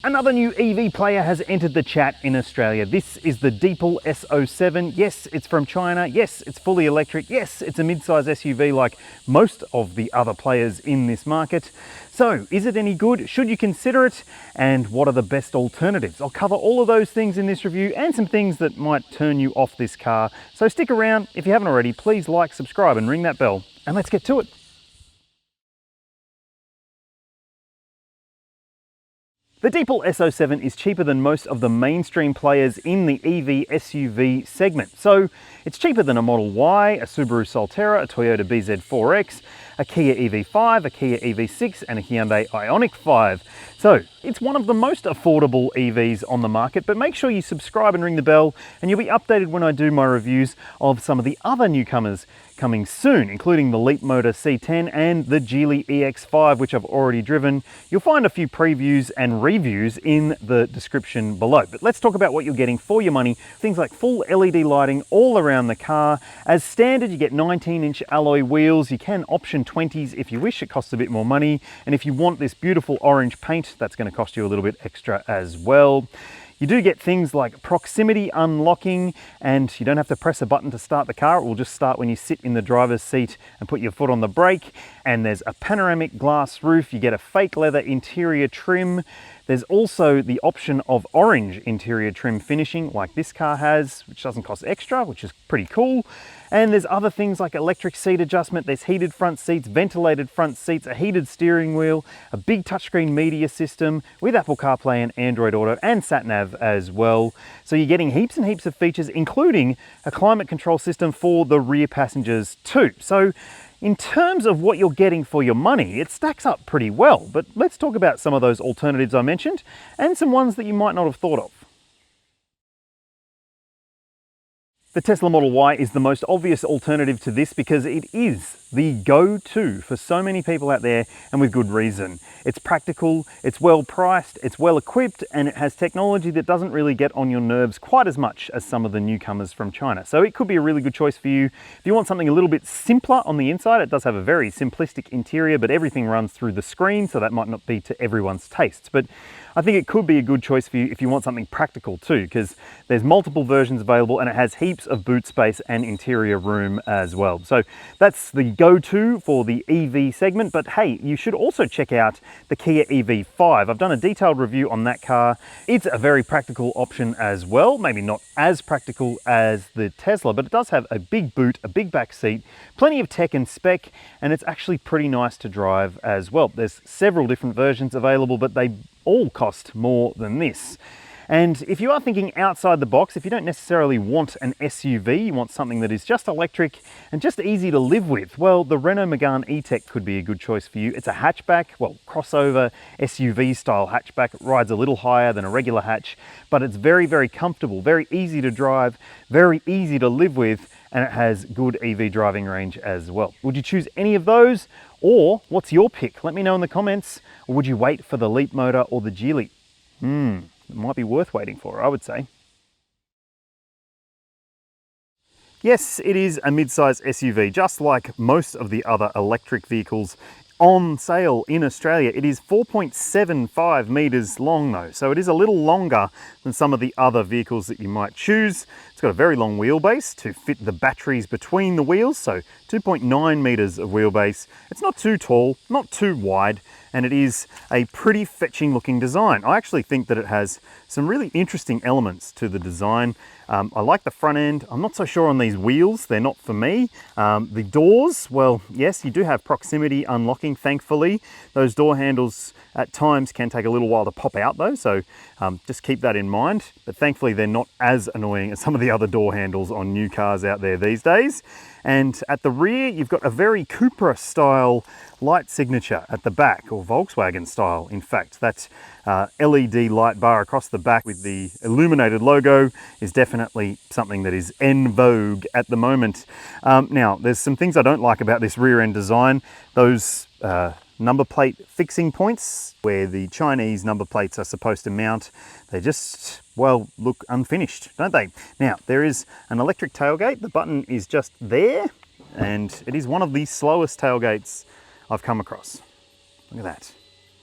Another new EV player has entered the chat in Australia. This is the Deepal S07. Yes, it's from China. Yes, it's fully electric. Yes, it's a mid-size SUV like most of the other players in this market. So, is it any good? Should you consider it? And what are the best alternatives? I'll cover all of those things in this review and some things that might turn you off this car. So stick around. If you haven't already, please like, subscribe and ring that bell. And let's get to it. The Deepal S07 is cheaper than most of the mainstream players in the EV SUV segment. So it's cheaper than a Model Y, a Subaru Solterra, a Toyota BZ4X, a Kia EV5, a Kia EV6 and a Hyundai Ioniq 5. So it's one of the most affordable EVs on the market, but make sure you subscribe and ring the bell and you'll be updated when I do my reviews of some of the other newcomers coming soon, including the Leapmotor C10 and the Geely EX5, which I've already driven. You'll find a few previews and reviews in the description below. But let's talk about what you're getting for your money. Things like full LED lighting all around the car. As standard, you get 19-inch alloy wheels. You can option 20s if you wish. It costs a bit more money. And if you want this beautiful orange paint, that's going to cost you a little bit extra as well. You do get things like proximity unlocking, and you don't have to press a button to start the car. It will just start when you sit in the driver's seat and put your foot on the brake. And there's a panoramic glass roof. You get a fake leather interior trim. There's also the option of orange interior trim finishing like this car has, which doesn't cost extra, which is pretty cool. And there's other things like electric seat adjustment. There's heated front seats, ventilated front seats, a heated steering wheel, a big touchscreen media system with Apple CarPlay and Android Auto and sat-nav as well. So you're getting heaps and heaps of features, including a climate control system for the rear passengers too. So in terms of what you're getting for your money, it stacks up pretty well. But let's talk about some of those alternatives I mentioned and some ones that you might not have thought of. The Tesla Model Y is the most obvious alternative to this because it is the go-to for so many people out there, and with good reason. It's practical, it's well priced, it's well equipped, and it has technology that doesn't really get on your nerves quite as much as some of the newcomers from China. So it could be a really good choice for you. If you want something a little bit simpler on the inside, it does have a very simplistic interior, but everything runs through the screen, so that might not be to everyone's tastes. But I think it could be a good choice for you if you want something practical too, because there's multiple versions available and it has heaps of boot space and interior room as well. So that's the go-to for the EV segment. But hey, you should also check out the Kia EV5. I've done a detailed review on that car. It's a very practical option as well. Maybe not as practical as the Tesla, but it does have a big boot, a big back seat, plenty of tech and spec, and it's actually pretty nice to drive as well. There's several different versions available, but they all cost more than this. And if you are thinking outside the box, if you don't necessarily want an SUV, you want something that is just electric and just easy to live with, well, the Renault Megane E-Tech could be a good choice for you. It's a hatchback, well, crossover SUV style hatchback. It rides a little higher than a regular hatch, but it's very, very comfortable, very easy to drive, very easy to live with, and it has good EV driving range as well. Would you choose any of those? Or what's your pick? Let me know in the comments. Or would you wait for the Leapmotor or the Geely? It might be worth waiting for, I would say. Yes, it is a mid-size SUV, just like most of the other electric vehicles on sale in Australia. It is 4.75 meters long though, so it is a little longer than some of the other vehicles that you might choose. It's got a very long wheelbase to fit the batteries between the wheels, so 2.9 meters of wheelbase. It's not too tall, not too wide, and it is a pretty fetching looking design. I actually think that it has some really interesting elements to the design. I like the front end. I'm not so sure on these wheels, they're not for me. The doors, well, yes, you do have proximity unlocking, thankfully. Those door handles at times can take a little while to pop out though, so just keep that in mind. But thankfully they're not as annoying as some of the other door handles on new cars out there these days. And at the rear, you've got a very Cupra style light signature at the back, or Volkswagen style, in fact. That LED light bar across the back with the illuminated logo is definitely something that is en vogue at the moment. Now, there's some things I don't like about this rear end design. Those number plate fixing points where the Chinese number plates are supposed to mount, they just, well, look unfinished, don't they? Now, there is an electric tailgate. The button is just there, and it is one of the slowest tailgates I've come across. Look at that.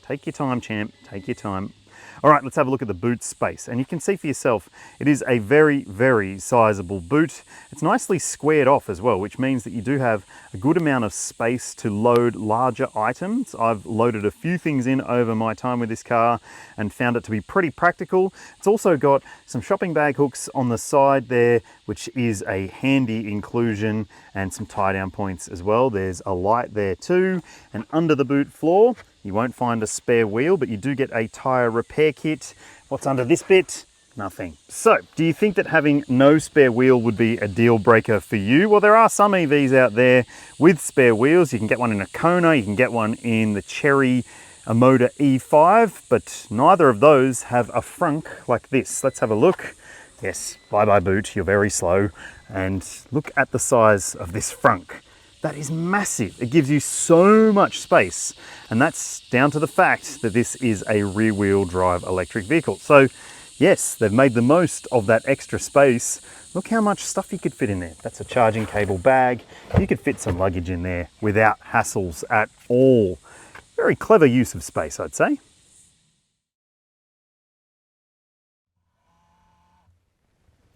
Take your time, champ, take your time. All right, let's have a look at the boot space. And you can see for yourself, it is a very, very sizable boot. It's nicely squared off as well, which means that you do have a good amount of space to load larger items. I've loaded a few things in over my time with this car and found it to be pretty practical. It's also got some shopping bag hooks on the side there, which is a handy inclusion, and some tie down points as well. There's a light there too. And under the boot floor, you won't find a spare wheel, but you do get a tyre repair kit. What's under this bit? Nothing. So, do you think that having no spare wheel would be a deal breaker for you? Well, there are some EVs out there with spare wheels. You can get one in a Kona, you can get one in the Chery Amoda E5, but neither of those have a frunk like this. Let's have a look. Yes, bye-bye boot, you're very slow. And look at the size of this frunk. That is massive. It gives you so much space. And that's down to the fact that this is a rear-wheel drive electric vehicle. So yes, they've made the most of that extra space. Look how much stuff you could fit in there. That's a charging cable bag. You could fit some luggage in there without hassles at all. Very clever use of space, I'd say.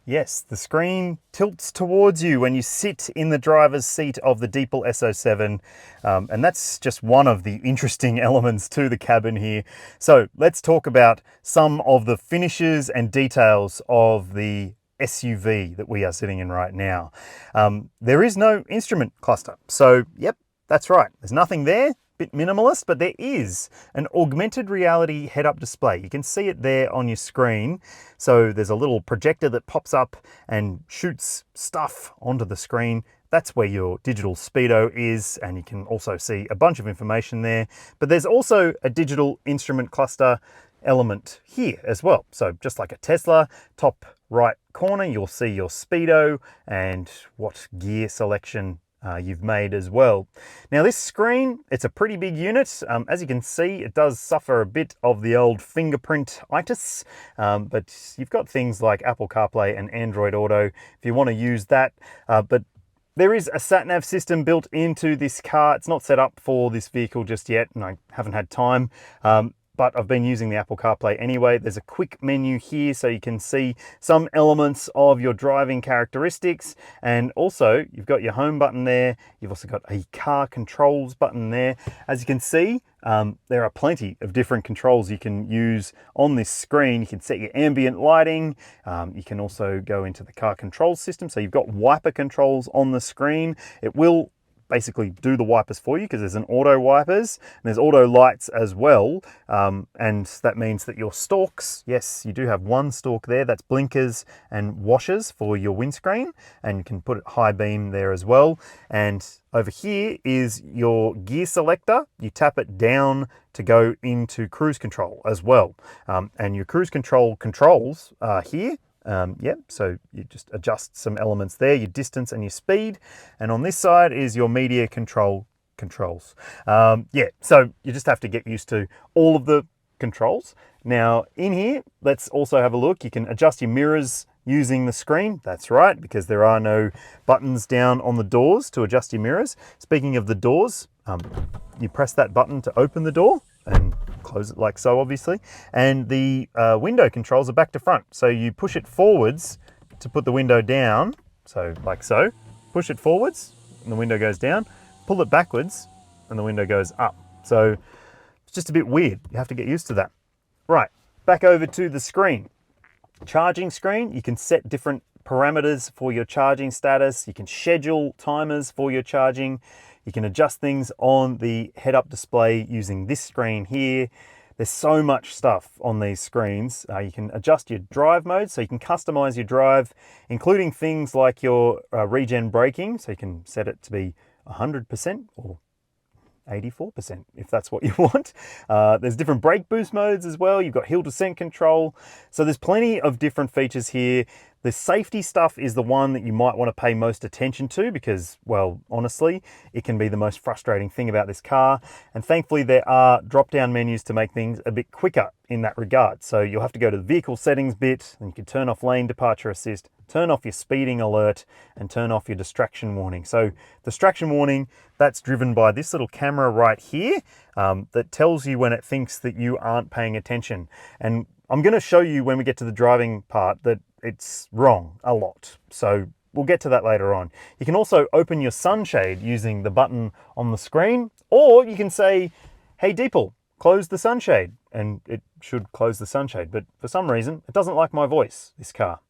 Yes, the screen tilts towards you when you sit in the driver's seat of the Deepal S07, and that's just one of the interesting elements to the cabin here. So let's talk about some of the finishes and details of the SUV that we are sitting in right now. There is no instrument cluster, so yep, that's right, there's nothing there. Bit minimalist, but there is an augmented reality head-up display. You can see it there on your screen. So there's a little projector that pops up and shoots stuff onto the screen. That's where your digital speedo is, and you can also see a bunch of information there. But there's also a digital instrument cluster element here as well. So just like a Tesla, top right corner, you'll see your speedo and what gear selection you've made as well. Now this screen, it's a pretty big unit. As you can see, it does suffer a bit of the old fingerprint-itis, but you've got things like Apple CarPlay and Android Auto if you want to use that. But there is a sat-nav system built into this car. It's not set up for this vehicle just yet, and I haven't had time. But I've been using the Apple CarPlay anyway. There's a quick menu here so you can see some elements of your driving characteristics. And also you've got your home button there. You've also got a car controls button there. As you can see, there are plenty of different controls you can use on this screen. You can set your ambient lighting. You can also go into the car control system. So you've got wiper controls on the screen. It will basically do the wipers for you because there's an auto wipers and there's auto lights as well, and that means that your stalks, yes, you do have one stalk there, that's blinkers and washers for your windscreen, and you can put it high beam there as well. And over here is your gear selector. You tap it down to go into cruise control as well, and your cruise control controls are here. So you just adjust some elements there, your distance and your speed. And on this side is your media controls. So you just have to get used to all of the controls. Now in here, let's also have a look. You can adjust your mirrors using the screen. That's right, because there are no buttons down on the doors to adjust your mirrors. Speaking of the doors, you press that button to open the door and close it like so, obviously. And the window controls are back to front. So you push it forwards to put the window down. So like so, push it forwards and the window goes down, pull it backwards and the window goes up. So it's just a bit weird. You have to get used to that. Right, back over to the screen. Charging screen, you can set different parameters for your charging status. You can schedule timers for your charging. You can adjust things on the head-up display using this screen here. There's so much stuff on these screens. You can adjust your drive mode, so you can customize your drive, including things like your regen braking. So you can set it to be 100% or 84% if that's what you want. There's different brake boost modes as well. You've got hill descent control. So there's plenty of different features here. The safety stuff is the one that you might want to pay most attention to because, well, honestly, it can be the most frustrating thing about this car. And thankfully there are drop-down menus to make things a bit quicker in that regard. So you'll have to go to the vehicle settings bit, and you can turn off lane departure assist, turn off your speeding alert, and turn off your distraction warning. So distraction warning, that's driven by this little camera right here that tells you when it thinks that you aren't paying attention. And I'm going to show you when we get to the driving part that it's wrong a lot. So we'll get to that later on. You can also open your sunshade using the button on the screen, or you can say, hey Deepal, close the sunshade, and it should close the sunshade. But for some reason, it doesn't like my voice, this car.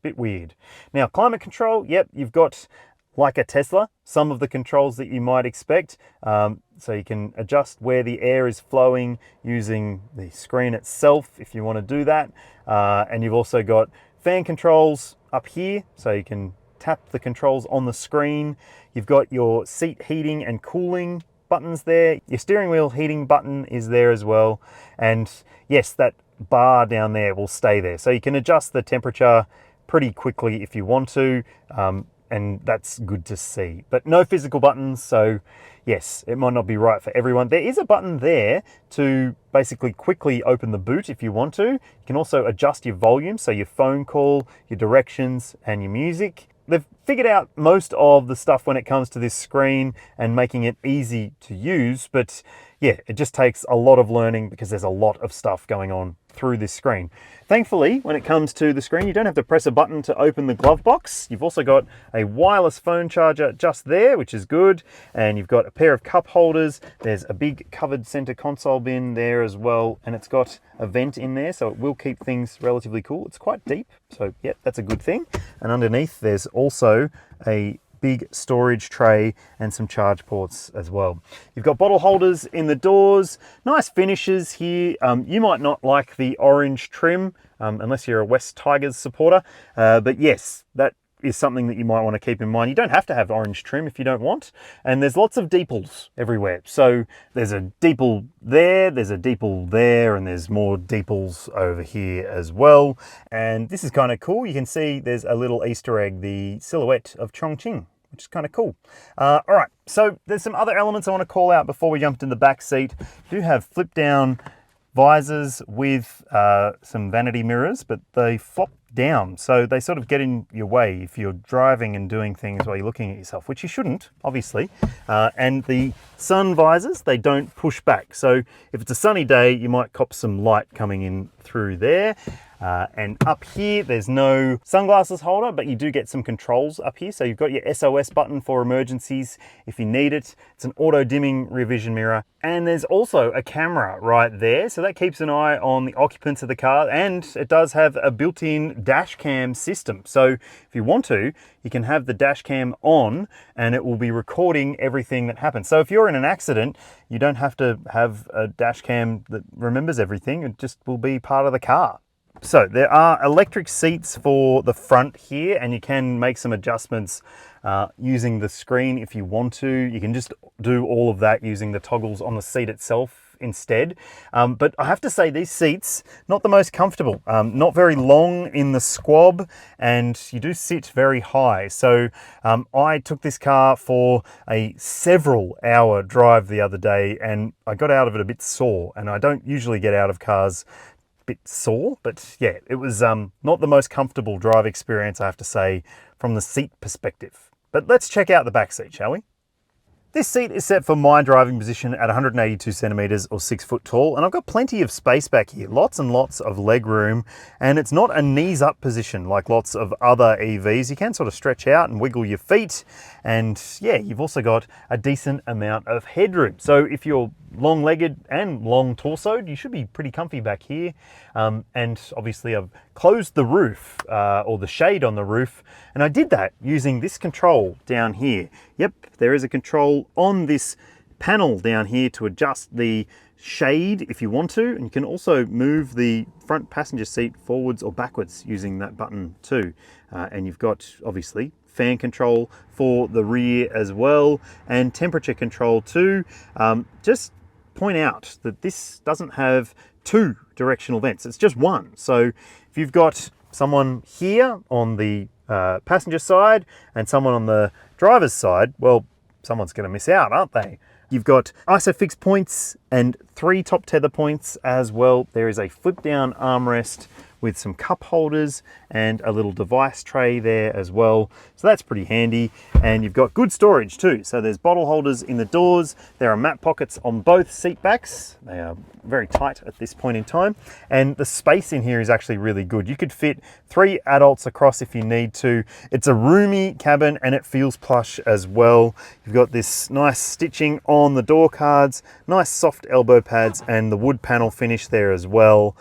Bit weird. Now, climate control, yep, you've got, like a Tesla, some of the controls that you might expect. So you can adjust where the air is flowing using the screen itself if you want to do that. And you've also got fan controls up here, so you can tap the controls on the screen. You've got your seat heating and cooling buttons there. Your steering wheel heating button is there as well. And yes, that bar down there will stay there. So you can adjust the temperature pretty quickly if you want to. And that's good to see. But no physical buttons, so yes, it might not be right for everyone. There is a button there to basically quickly open the boot if you want to. You can also adjust your volume, so your phone call, your directions, and your music. They've figured out most of the stuff when it comes to this screen and making it easy to use, but yeah, it just takes a lot of learning because there's a lot of stuff going on through this screen. Thankfully, when it comes to the screen, you don't have to press a button to open the glove box. You've also got a wireless phone charger just there, which is good. And you've got a pair of cup holders. There's a big covered center console bin there as well. And it's got a vent in there, so it will keep things relatively cool. It's quite deep, so yeah, that's a good thing. And underneath, there's also a big storage tray and some charge ports as well. You've got bottle holders in the doors, nice finishes here. You might not like the orange trim unless you're a West Tigers supporter, but yes, that is something that you might want to keep in mind. You don't have to have orange trim if you don't want, and there's lots of Deepals everywhere. So there's a Deepal there's a Deepal there, and there's more Deepals over here as well. And this is kind of cool. You can see there's a little Easter egg, the silhouette of Chongqing, which is kind of cool. All right, so there's some other elements I want to call out before we jump in the back seat. You do have flip down visors with some vanity mirrors, but they flop down, so they sort of get in your way if you're driving and doing things while you're looking at yourself, which you shouldn't, obviously. And the sun visors, they don't push back, so if it's a sunny day, you might cop some light coming in through there. And up here, there's no sunglasses holder, but you do get some controls up here. So you've got your SOS button for emergencies if you need it. It's an auto dimming rear vision mirror. And there's also a camera right there. So that keeps an eye on the occupants of the car. And it does have a built-in dash cam system. So if you want to, you can have the dash cam on and it will be recording everything that happens. So if you're in an accident, you don't have to have a dash cam that remembers everything. It just will be part of the car. So there are electric seats for the front here, and you can make some adjustments using the screen if you want to. You can just do all of that using the toggles on the seat itself instead. But I have to say, these seats, not the most comfortable, not very long in the squab, and you do sit very high. So I took this car for a several hour drive the other day, and I got out of it a bit sore, and I don't usually get out of cars bit sore, but yeah, it was not the most comfortable drive experience, I have to say, from the seat perspective. But let's check out the back seat, shall we? This seat is set for my driving position at 182 centimeters or 6 foot tall, and I've got plenty of space back here, lots and lots of leg room, and it's not a knees up position like lots of other EVs. You can sort of stretch out and wiggle your feet, and yeah, you've also got a decent amount of headroom. So if you're long-legged and long-torsoed, you should be pretty comfy back here. And obviously I've closed the roof, or the shade on the roof, and I did that using this control down here. Yep, there is a control on this panel down here to adjust the shade if you want to, and you can also move the front passenger seat forwards or backwards using that button too. And you've got, obviously, fan control for the rear as well, and temperature control too. Just point out that this doesn't have two directional vents, it's just one. So if you've got someone here on the passenger side and someone on the driver's side, well, someone's going to miss out, aren't they? You've got ISOFIX points and 3 top tether points as well. There is a flip down armrest with some cup holders and a little device tray there as well. So that's pretty handy. And you've got good storage too. So there's bottle holders in the doors. There are map pockets on both seat backs. They are very tight at this point in time. And the space in here is actually really good. You could fit 3 adults across if you need to. It's a roomy cabin and it feels plush as well. You've got this nice stitching on the door cards, nice soft elbow pads, and the wood panel finish there as well.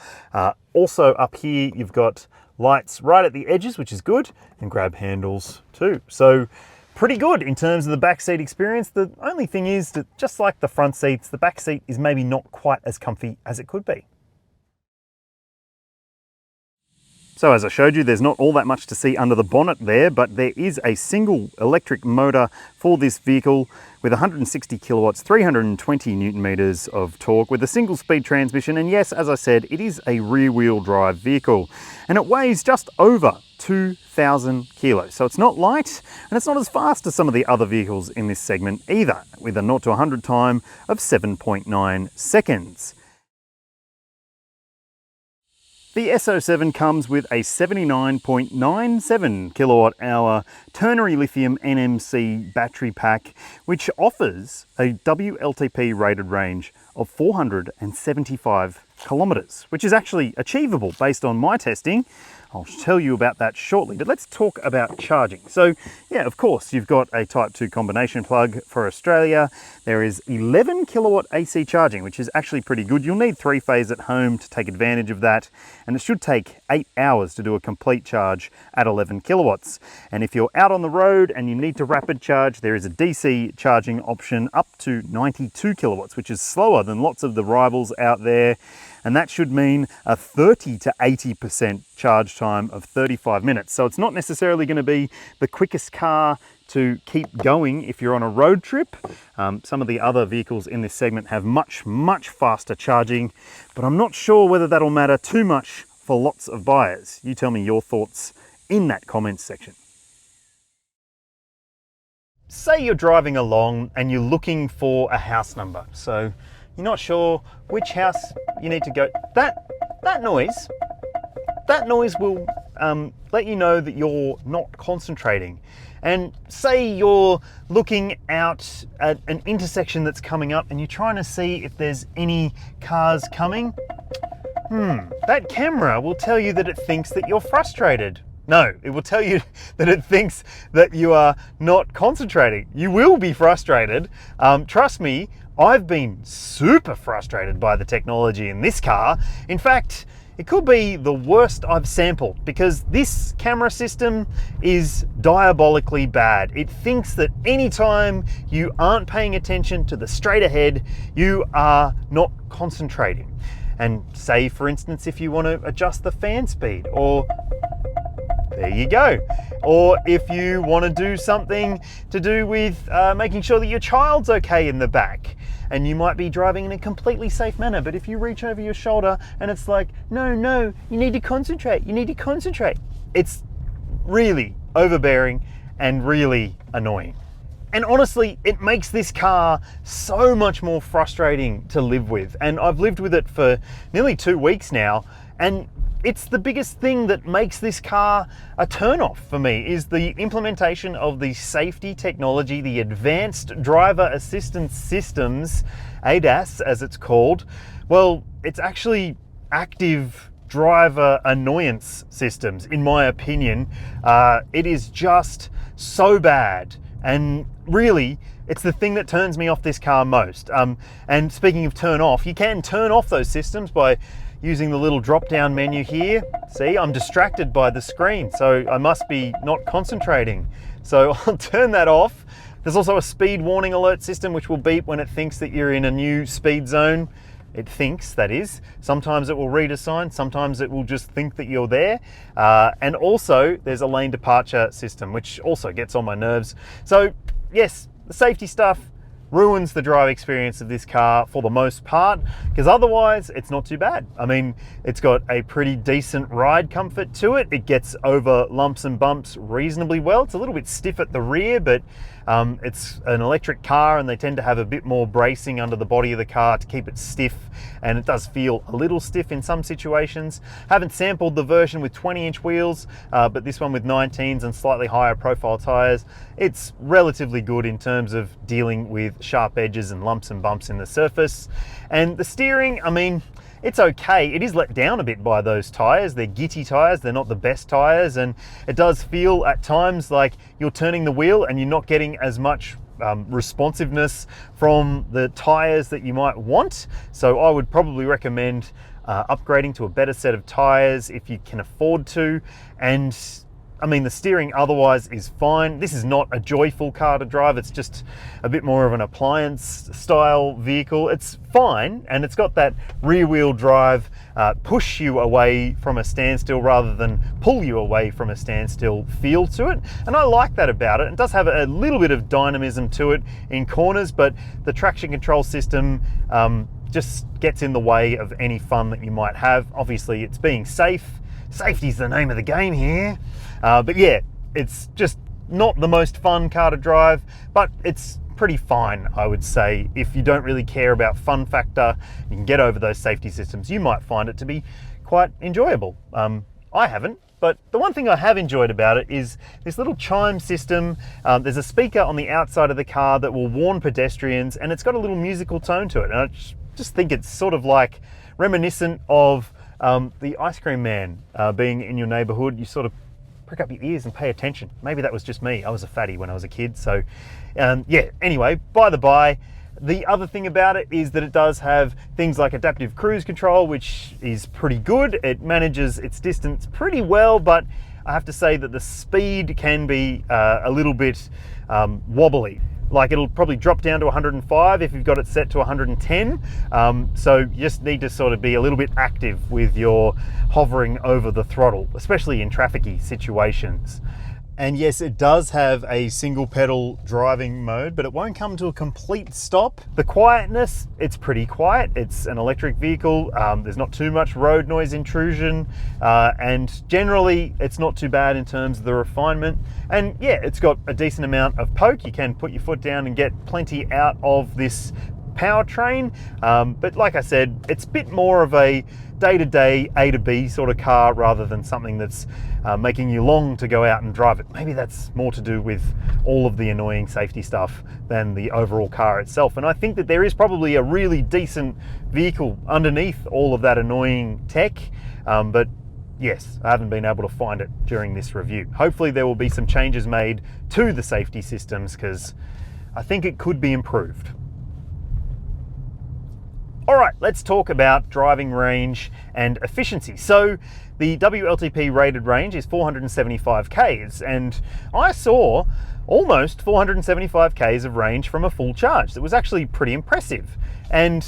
Also up here, you've got lights right at the edges, which is good, and grab handles too. So pretty good in terms of the back seat experience. The only thing is that just like the front seats, the back seat is maybe not quite as comfy as it could be. So as I showed you, there's not all that much to see under the bonnet there, but there is a single electric motor for this vehicle with 160 kilowatts, 320 Newton meters of torque with a single speed transmission. And yes, as I said, it is a rear wheel drive vehicle and it weighs just over 2,000 kilos. So it's not light and it's not as fast as some of the other vehicles in this segment either, with a 0 to 100 time of 7.9 seconds. The S07 comes with a 79.97 kilowatt hour ternary lithium NMC battery pack, which offers a WLTP rated range of 475 kilometers, which is actually achievable based on my testing. I'll tell you about that shortly, but let's talk about charging. So yeah, of course, you've got a Type 2 combination plug for Australia. There is 11 kilowatt AC charging, which is actually pretty good. You'll need 3-phase at home to take advantage of that. And it should take 8 hours to do a complete charge at 11 kilowatts. And if you're out on the road and you need to rapid charge, there is a DC charging option up to 92 kilowatts, which is slower than lots of the rivals out there. And that should mean a 30 to 80% charge time of 35 minutes. So it's not necessarily going to be the quickest car to keep going if you're on a road trip. Some of the other vehicles in this segment have much faster charging, but I'm not sure whether that'll matter too much for lots of buyers. You tell me your thoughts in that comments section. Say you're driving along and you're looking for a house number. So you're not sure which house you need to go. That noise will let you know that you're not concentrating. And say you're looking out at an intersection that's coming up and you're trying to see if there's any cars coming. That camera will tell you that it thinks that you're frustrated. No, it will tell you that it thinks that you are not concentrating. You will be frustrated. Trust me, I've been super frustrated by the technology in this car. In fact, it could be the worst I've sampled because this camera system is diabolically bad. It thinks that anytime you aren't paying attention to the straight ahead, you are not concentrating. And say, for instance, if you want to adjust the fan speed, or there you go. Or if you want to do something to do with making sure that your child's okay in the back, and you might be driving in a completely safe manner, but if you reach over your shoulder and it's like, no, you need to concentrate, it's really overbearing and really annoying. And honestly, it makes this car so much more frustrating to live with. And I've lived with it for nearly 2 weeks now, and it's the biggest thing that makes this car a turn-off for me, is the implementation of the safety technology, the Advanced Driver Assistance Systems, ADAS as it's called. Well, it's actually active driver annoyance systems, in my opinion. It is just so bad. And really, it's the thing that turns me off this car most. And speaking of turn off, you can turn off those systems by using the little drop-down menu here. See, I'm distracted by the screen, so I must be not concentrating. So I'll turn that off. There's also a speed warning alert system which will beep when it thinks that you're in a new speed zone. It thinks, that is. Sometimes it will read a sign, sometimes it will just think that you're there. And also there's a lane departure system, which also gets on my nerves. So yes, the safety stuff, ruins the drive experience of this car for the most part, because otherwise it's not too bad. I mean, it's got a pretty decent ride comfort to it. It gets over lumps and bumps reasonably well. It's a little bit stiff at the rear, but it's an electric car and they tend to have a bit more bracing under the body of the car to keep it stiff, and it does feel a little stiff in some situations. Haven't sampled the version with 20-inch wheels, but this one with 19s and slightly higher profile tires, it's relatively good in terms of dealing with sharp edges and lumps and bumps in the surface. And the steering, I mean, it's okay. It is let down a bit by those tires. They're gitty tires, they're not the best tires, and it does feel at times like you're turning the wheel and you're not getting as much responsiveness from the tires that you might want. So I would probably recommend upgrading to a better set of tires if you can afford to. And I mean, the steering otherwise is fine. This is not a joyful car to drive. It's just a bit more of an appliance style vehicle. It's fine, and it's got that rear wheel drive push you away from a standstill rather than pull you away from a standstill feel to it. And I like that about it. It does have a little bit of dynamism to it in corners, but the traction control system just gets in the way of any fun that you might have. Obviously, it's being safe. Safety's the name of the game here. But yeah, it's just not the most fun car to drive, but it's pretty fine, I would say. If you don't really care about fun factor, you can get over those safety systems, you might find it to be quite enjoyable. I haven't, but the one thing I have enjoyed about it is this little chime system. There's a speaker on the outside of the car that will warn pedestrians, and it's got a little musical tone to it. And I just think it's sort of like reminiscent of the ice cream man being in your neighborhood. You sort of prick up your ears and pay attention. Maybe that was just me. I was a fatty when I was a kid. So yeah, anyway, by the by, the other thing about it is that it does have things like adaptive cruise control, which is pretty good. It manages its distance pretty well, but I have to say that the speed can be a little bit wobbly. Like, it'll probably drop down to 105 if you've got it set to 110. So you just need to sort of be a little bit active with your hovering over the throttle, especially in trafficy situations. And yes, it does have a single pedal driving mode, but it won't come to a complete stop. The quietness, it's pretty quiet. It's an electric vehicle. There's not too much road noise intrusion. And generally, it's not too bad in terms of the refinement. And yeah, it's got a decent amount of poke. You can put your foot down and get plenty out of this powertrain. But like I said, it's a bit more of a day-to-day A to B sort of car rather than something that's making you long to go out and drive it. Maybe that's more to do with all of the annoying safety stuff than the overall car itself. And I think that there is probably a really decent vehicle underneath all of that annoying tech. But yes, I haven't been able to find it during this review. Hopefully there will be some changes made to the safety systems, because I think it could be improved. All right, let's talk about driving range and efficiency. So the WLTP rated range is 475 Ks, and I saw almost 475 Ks of range from a full charge. That was actually pretty impressive. And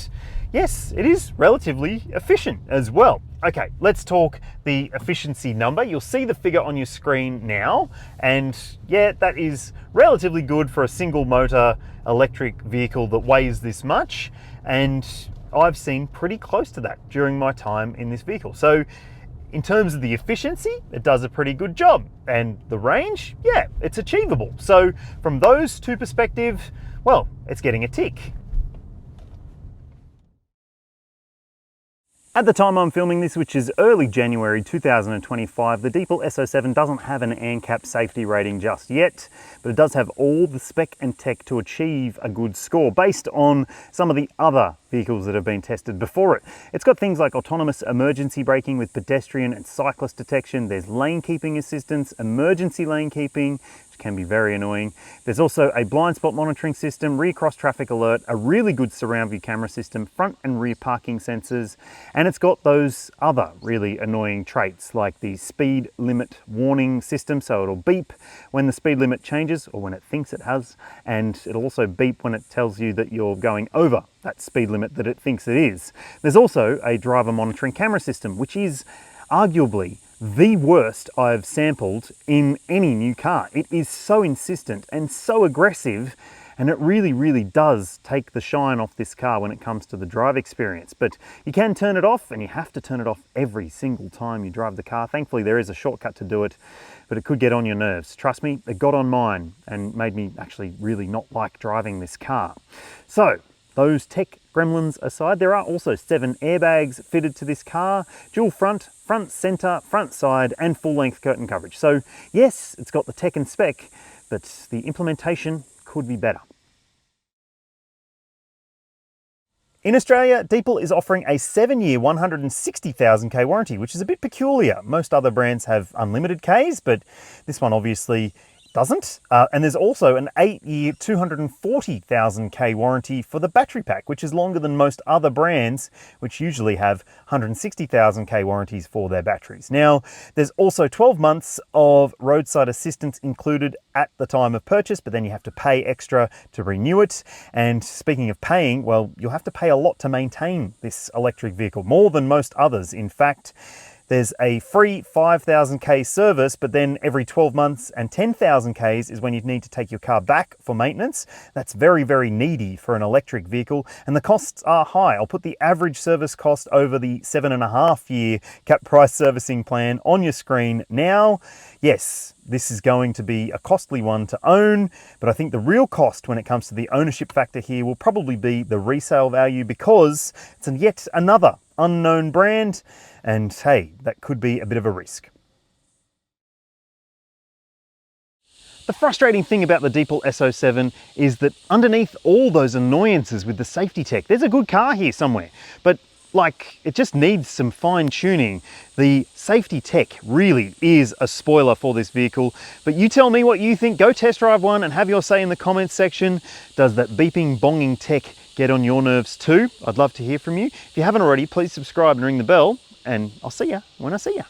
yes, it is relatively efficient as well. Okay, let's talk the efficiency number. You'll see the figure on your screen now, and yeah, that is relatively good for a single motor electric vehicle that weighs this much. And I've seen pretty close to that during my time in this vehicle. So in terms of the efficiency, it does a pretty good job. And the range, yeah, it's achievable. So from those two perspectives, well, it's getting a tick. At the time I'm filming this, which is early January 2025, the Deepal S07 doesn't have an ANCAP safety rating just yet, but it does have all the spec and tech to achieve a good score based on some of the other vehicles that have been tested before it. It's got things like autonomous emergency braking with pedestrian and cyclist detection. There's lane keeping assistance, emergency lane keeping, which can be very annoying. There's also a blind spot monitoring system, rear cross traffic alert, a really good surround view camera system, front and rear parking sensors, and it's got those other really annoying traits like the speed limit warning system, so it'll beep when the speed limit changes or when it thinks it has, and it'll also beep when it tells you that you're going over that speed limit that it thinks it is. There's also a driver monitoring camera system, which is arguably the worst I've sampled in any new car. It is so insistent and so aggressive, and it really does take the shine off this car when it comes to the drive experience. But you can turn it off, and you have to turn it off every single time you drive the car. Thankfully there is a shortcut to do it, but it could get on your nerves. Trust me, it got on mine and made me actually really not like driving this car. So those tech gremlins aside, there are also 7 airbags fitted to this car, dual front, center, front side, and full-length curtain coverage. So yes, it's got the tech and spec, but the implementation could be better. In Australia, Deepal is offering a 7-year 160,000k warranty, which is a bit peculiar. Most other brands have unlimited Ks, but this one obviously doesn't. And there's also an 8-year 240,000k warranty for the battery pack, which is longer than most other brands, which usually have 160,000k warranties for their batteries. Now, there's also 12 months of roadside assistance included at the time of purchase, but then you have to pay extra to renew it. And speaking of paying, well, you'll have to pay a lot to maintain this electric vehicle, more than most others. In fact, there's a free 5,000k service, but then every 12 months and 10,000k's is when you need to take your car back for maintenance. That's very needy for an electric vehicle, and the costs are high. I'll put the average service cost over the 7.5-year cap price servicing plan on your screen now. Yes, this is going to be a costly one to own, but I think the real cost when it comes to the ownership factor here will probably be the resale value, because it's yet another unknown brand, and hey, that could be a bit of a risk. The frustrating thing about the Deepal S07 is that underneath all those annoyances with the safety tech, there's a good car here somewhere, but like, it just needs some fine tuning. The safety tech really is a spoiler for this vehicle, but you tell me what you think. Go test drive one and have your say in the comments section. Does that beeping, bonging tech get on your nerves too? I'd love to hear from you. If you haven't already, please subscribe and ring the bell, and I'll see ya when I see ya.